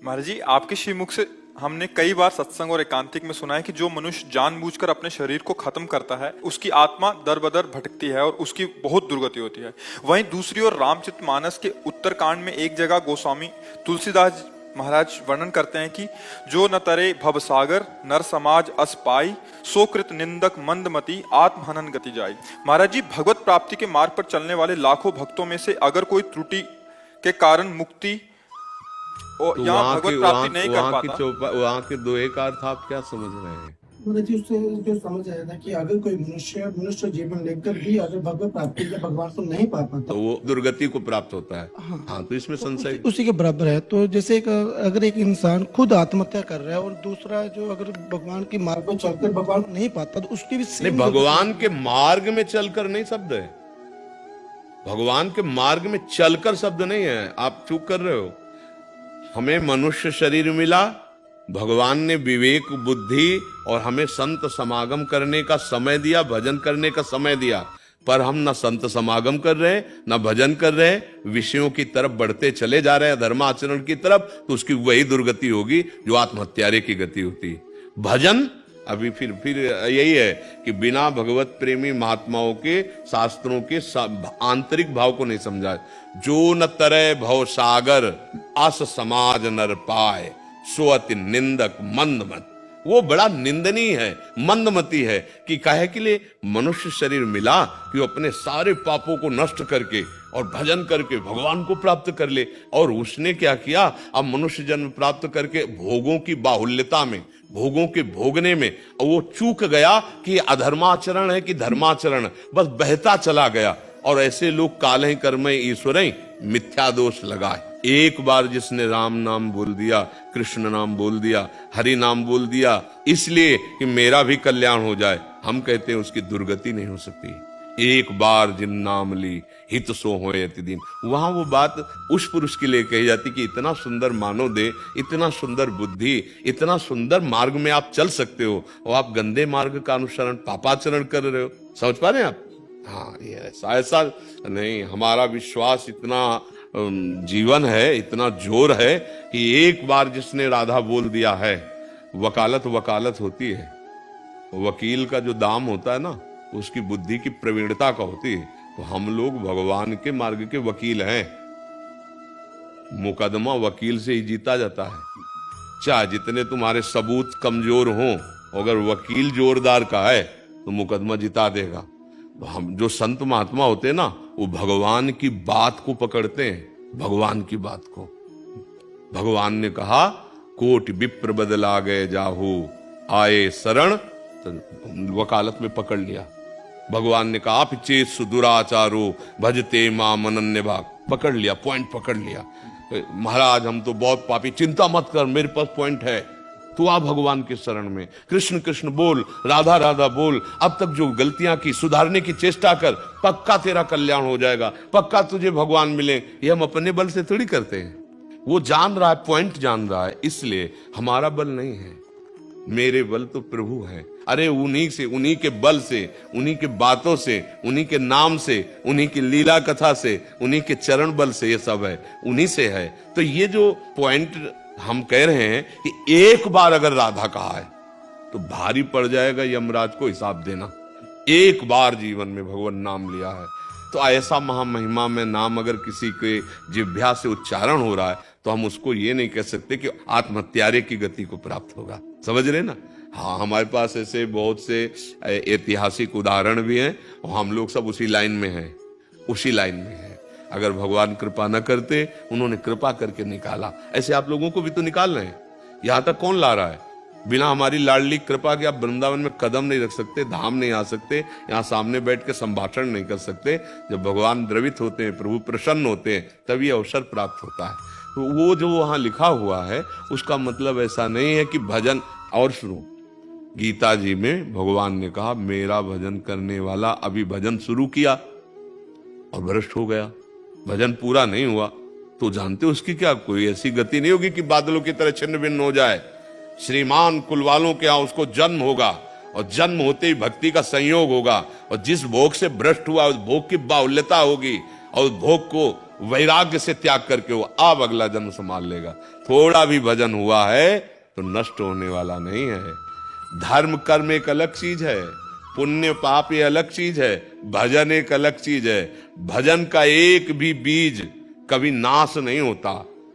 महाराज जी, आपके श्रीमुख से हमने कई बार सत्संग और एकांतिक में सुना है कि जो मनुष्य जानबूझकर अपने शरीर को खत्म करता है उसकी आत्मा दर बदर भटकती है और उसकी बहुत दुर्गति होती है। वहीं दूसरी ओर रामचरितमानस के उत्तरकांड में एक जगह गोस्वामी तुलसीदास महाराज वर्णन करते हैं कि जो न तरे भवसागर नर समाज अस पाई, सो कृत निंदक मंदमती आत्महनन गति जाई। महाराज जी, भगवत प्राप्ति के मार्ग पर चलने वाले लाखों भक्तों में से अगर कोई त्रुटि के कारण मुक्ति तो यहाँ भगवत प्राप्ति नहीं कर पाता, वहाँ के दो एक अर्थ आप क्या समझ रहे हैं? मतलब जी उससे जो समझ आया था कि अगर कोई मनुष्य जीवन लेकर भी अगर भगवत प्राप्ति या भगवान को नहीं पा पाता तो वो दुर्गति को प्राप्त होता है। हाँ, तो इसमें संशय उसी के बराबर है। तो जैसे अगर एक इंसान खुद आत्महत्या कर रहा है और दूसरा जो अगर भगवान के मार्ग में चलकर भगवान को नहीं पाता तो उसकी भी नहीं, भगवान के मार्ग में चलकर नहीं शब्द है, भगवान के मार्ग में चलकर शब्द नहीं है, आप चूक कर रहे हो। हमें मनुष्य शरीर मिला, भगवान ने विवेक बुद्धि और हमें संत समागम करने का समय दिया, भजन करने का समय दिया, पर हम न संत समागम कर रहे न भजन कर रहे, विषयों की तरफ बढ़ते चले जा रहे हैं, धर्माचरण की तरफ, तो उसकी वही दुर्गति होगी जो आत्महत्यारे की गति होती है। भजन अभी फिर यही है कि बिना भगवत प्रेमी महात्माओं के शास्त्रों के आंतरिक भाव को नहीं समझा। जो न तरय भव सागर अस समाज नर पाए, सो अति निंदक मंदमत। वो बड़ा निंदनीय है, मंदमती है कि काहे के लिए मनुष्य शरीर मिला कि वो अपने सारे पापों को नष्ट करके और भजन करके भगवान को प्राप्त कर ले। और उसने क्या किया, अब मनुष्य जन्म प्राप्त करके भोगों की बाहुल्यता में, भोगों के भोगने में वो चूक गया कि अधर्माचरण है कि धर्माचरण, बस बहता चला गया। और ऐसे लोग काले कर्मय ईश्वरय मिथ्या दोष लगाए। एक बार जिसने राम नाम बोल दिया, कृष्ण नाम बोल दिया, हरि नाम बोल दिया, इसलिए कि मेरा भी कल्याण हो जाए, हम कहते हैं उसकी दुर्गति नहीं हो सकती। एक बार जिन नाम ली हित सो होए अति दिन। वहां वो बात उस पुरुष के लिए कही जाती कि इतना सुंदर मानव दे, इतना सुंदर बुद्धि, इतना सुंदर मार्ग में आप चल सकते हो और आप गंदे मार्ग का अनुसरण, पापाचरण कर रहे हो। समझ पा रहे हैं आप? हाँ, ये ऐसा नहीं। हमारा विश्वास इतना जीवन है, इतना जोर है कि एक बार जिसने राधा बोल दिया है, वकालत वकालत होती है। वकील का जो दाम होता है ना, उसकी बुद्धि की प्रवीणता का होती है। तो हम लोग भगवान के मार्ग के वकील हैं। मुकदमा वकील से ही जीता जाता है, चाहे जितने तुम्हारे सबूत कमजोर हों, अगर वकील जोरदार का है तो मुकदमा जिता देगा। हम जो संत महात्मा होते हैं ना, वो भगवान की बात को पकड़ते हैं, भगवान की बात को। भगवान ने कहा कोटि विप्र बदला गए जाहू आए शरण, तो वकालत में पकड़ लिया। भगवान ने कहा आप चेत सुदुराचारो भजते माम अनन्य भाग, पकड़ लिया, पॉइंट पकड़ लिया। महाराज हम तो बहुत पापी, चिंता मत कर, मेरे पास पॉइंट है, तू आ भगवान के शरण में, कृष्ण कृष्ण बोल, राधा राधा बोल, अब तक जो गलतियां की सुधारने की चेष्टा कर, पक्का तेरा कल्याण हो जाएगा, पक्का तुझे भगवान मिले। ये हम अपने बल से थोड़ी करते हैं, वो जान रहा है, पॉइंट जान रहा है, इसलिए हमारा बल नहीं है, मेरे बल तो प्रभु है। अरे उन्हीं से, उन्हीं के बल से, उन्हीं के बातों से, उन्हीं के नाम से, उन्हीं की लीला कथा से, उन्हीं के चरण बल से ये सब है, उन्हीं से है। तो ये जो पॉइंट हम कह रहे हैं कि एक बार अगर राधा कहा है तो भारी पड़ जाएगा यमराज को हिसाब देना। एक बार जीवन में भगवान नाम लिया है तो ऐसा महामहिमा में नाम अगर किसी के जिह्वा से उच्चारण हो रहा है तो हम उसको ये नहीं कह सकते कि आत्महत्यारे की गति को प्राप्त होगा। समझ रहे ना? हाँ, हमारे पास ऐसे बहुत से ऐतिहासिक उदाहरण भी हैं और हम लोग सब उसी लाइन में हैं, उसी लाइन में हैं। अगर भगवान कृपा न करते, उन्होंने कृपा करके निकाला, ऐसे आप लोगों को भी तो निकाल रहे हैं। यहां तक कौन ला रहा है? बिना हमारी लाडली कृपा के आप वृंदावन में कदम नहीं रख सकते, धाम नहीं आ सकते, यहाँ सामने बैठ के संभाषण नहीं कर सकते। जब भगवान द्रवित होते हैं, प्रभु प्रसन्न होते हैं, तभी अवसर प्राप्त होता है। तो वो जो वहां लिखा हुआ है उसका मतलब ऐसा नहीं है कि भजन। और सुनो, गीता जी में भगवान ने कहा मेरा भजन करने वाला अभी भजन शुरू किया और भ्रष्ट हो गया, भजन पूरा नहीं हुआ, तो जानते हो उसकी क्या कोई ऐसी गति नहीं होगी कि बादलों की तरह छिन्न भिन्न हो जाए। श्रीमान कुल वालों के यहाँ उसको जन्म होगा और जन्म होते ही भक्ति का संयोग होगा और जिस भोग से भ्रष्ट हुआ उस भोग की बाहुल्यता होगी और उस भोग को वैराग्य से त्याग करके वो अब अगला जन्म संभाल लेगा। थोड़ा भी भजन हुआ है तो नष्ट होने वाला नहीं है। धर्म कर्म एक अलग चीज है, पुण्य पाप ये अलग चीज है, भजन एक अलग चीज है। भजन का एक भी बीज कभी नाश नहीं होता।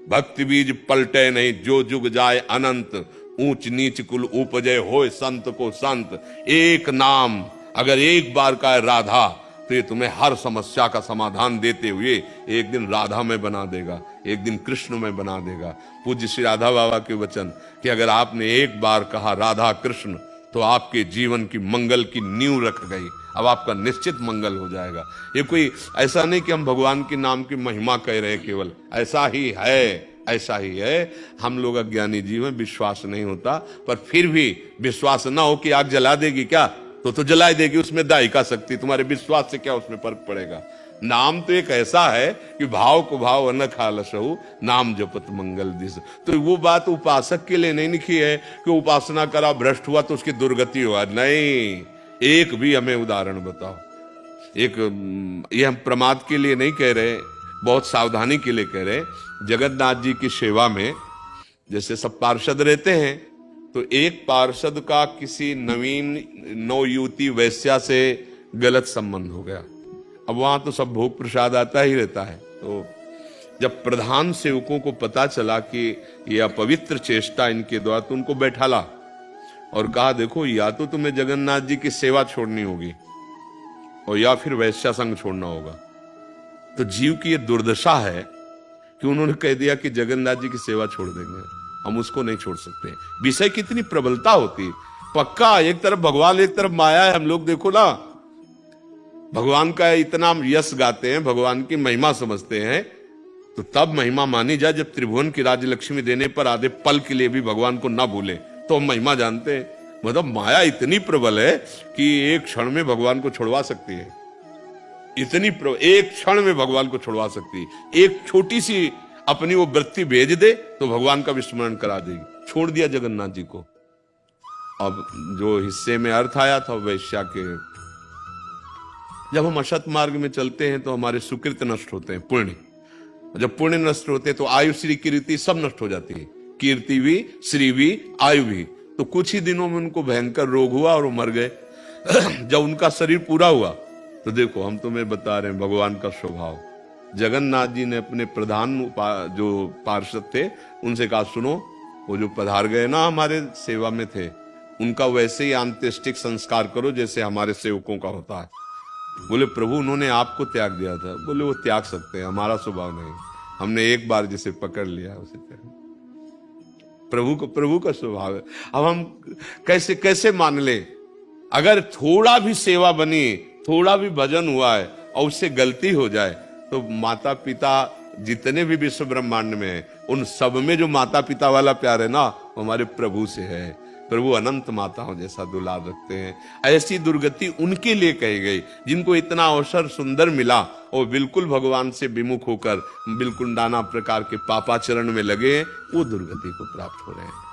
भक्ति बीज पलटे नहीं, जो जुग जाए अनंत। ऊंच नीच कुल उपजे होए संत को संत। एक नाम अगर एक बार का है राधा, तो ये तुम्हें हर समस्या का समाधान देते हुए एक दिन राधा में बना देगा, एक दिन कृष्ण में बना देगा। पूज्य श्री राधा बाबा के वचन कि अगर आपने एक बार कहा राधा कृष्ण, तो आपके जीवन की मंगल की नींव रख गई। अब आपका निश्चित मंगल हो जाएगा। ये कोई ऐसा नहीं कि हम भगवान के नाम की महिमा कह रहे हैं, केवल ऐसा ही है, ऐसा ही है। हम लोग अज्ञानी जीव हैं, विश्वास नहीं होता, पर फिर भी विश्वास ना हो कि आग जला देगी क्या, तो जला देगी, उसमें दाई का शक्ति, तुम्हारे विश्वास से क्या उसमें फर्क पड़ेगा। नाम तो एक ऐसा है कि भाव को भाव न खालसहु, नाम जपत मंगल दिस। तो वो बात उपासक के लिए नहीं लिखी है कि उपासना करा भ्रष्ट हुआ तो उसकी दुर्गति हुआ, नहीं। एक भी हमें उदाहरण बताओ। ये हम प्रमाद के लिए नहीं कह रहे, बहुत सावधानी के लिए कह रहे। जगन्नाथ जी की सेवा में जैसे सब पार्षद रहते हैं, तो एक पार्षद का किसी नवीन नवयुवती वैश्या से गलत संबंध हो गया। अब वहां तो सब भोग प्रसाद आता ही रहता है। तो जब प्रधान सेवकों को पता चला कि यह अपवित्र चेष्टा इनके द्वारा, तो उनको बैठाला और कहा देखो, या तो तुम्हें जगन्नाथ जी की सेवा छोड़नी होगी और या फिर वैश्या संग छोड़ना होगा। तो जीव की ये दुर्दशा है कि उन्होंने कह दिया कि जगन्नाथ जी की सेवा छोड़ देंगे, हम उसको नहीं छोड़ सकते। विषय कितनी प्रबलता होती। पक्का एक तरफ भगवान एक तरफ माया है। हम लोग देखो ना, भगवान का इतना यश गाते हैं, भगवान की महिमा समझते हैं, तो तब महिमा मानी जाए जब त्रिभुवन की राज्य लक्ष्मी देने पर आधे पल के लिए भी भगवान को ना भूले, तो हम महिमा जानते हैं। मतलब माया इतनी प्रबल है कि एक क्षण में भगवान को छुड़वा सकती है। इतनी एक क्षण में भगवान को छुड़वा सकती है। एक छोटी सी अपनी वो वृत्ति भेज दे तो भगवान का विस्मरण करा देगी। छोड़ दिया जगन्नाथ जी को। अब जो हिस्से में अर्थ आया था वैश्या के, जब हम असत मार्ग में चलते हैं तो हमारे सुकृत नष्ट होते हैं, पुण्य। जब पुण्य नष्ट होते हैं तो आयु श्री कीर्ति सब नष्ट हो जाती है, कीर्ति भी, श्री भी, आयु भी। तो कुछ ही दिनों में उनको भयंकर रोग हुआ और वो मर गए। जब उनका शरीर पूरा हुआ तो देखो, हम तुम्हें बता रहे हैं भगवान का स्वभाव। जगन्नाथ जी ने अपने प्रधान जो पार्षद थे उनसे कहा, सुनो, वो जो पधार गए ना हमारे सेवा में थे, उनका वैसे ही अंत्येष्टिक संस्कार करो जैसे हमारे सेवकों का होता है। बोले प्रभु, उन्होंने आपको त्याग दिया था। बोले वो त्याग सकते हैं, हमारा स्वभाव नहीं, हमने एक बार जिसे पकड़ लिया उसे त्याग। प्रभु का स्वभाव है। अब हम कैसे कैसे मान ले? अगर थोड़ा भी सेवा बनी, थोड़ा भी भजन हुआ है और उससे गलती हो जाए, तो माता पिता जितने भी विश्व ब्रह्मांड में है, उन सब में जो माता पिता वाला प्यार है ना, वो हमारे प्रभु से है। प्रभु अनंत माताओं जैसा दुलार रखते हैं। ऐसी दुर्गति उनके लिए कही गई जिनको इतना अवसर सुंदर मिला और बिल्कुल भगवान से विमुख होकर बिल्कुल नाना प्रकार के पापाचरण में लगे, वो दुर्गति को प्राप्त हो रहे हैं।